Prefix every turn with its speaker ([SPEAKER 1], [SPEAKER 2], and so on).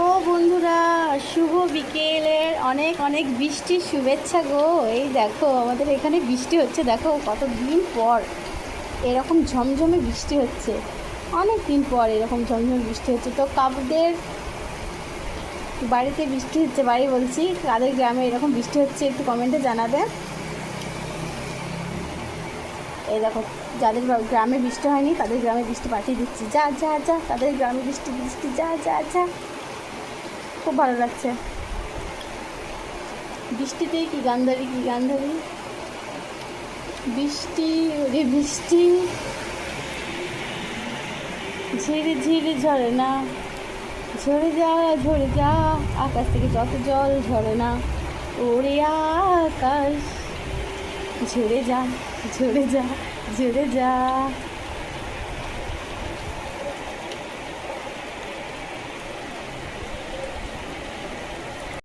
[SPEAKER 1] ও বন্ধুরা, শুভ বিকেলের অনেক অনেক বৃষ্টির শুভেচ্ছা গো। এই দেখো আমাদের এখানে বৃষ্টি হচ্ছে, দেখো কতদিন পর এরকম ঝমঝমে বৃষ্টি হচ্ছে। অনেক দিন পর এরকম ঝমঝমে বৃষ্টি হচ্ছে। তো কাদের বাড়িতে বৃষ্টি হচ্ছে, বাড়ি বলছি, কাদের গ্রামে এরকম বৃষ্টি হচ্ছে একটু কমেন্টে জানাবে। এই দেখো, যাদের গ্রামে বৃষ্টি হয়নি তাদের গ্রামে বৃষ্টি পাঠিয়ে দিচ্ছি। যা যা যা, তাদের গ্রামে বৃষ্টি বৃষ্টি, যা যা যা। খুব ভালো লাগছে। বৃষ্টিতেই কি গান্ধারী, কি গান্ধারী। বৃষ্টি ওরে বৃষ্টি, ঝিরে ঝিরে ঝরে না, ঝরে যা ঝরে যা, আকাশ থেকে যত জল ঝরে না, ওরে আকাশ ঝরে যা ঝরে যা ঝরে যা।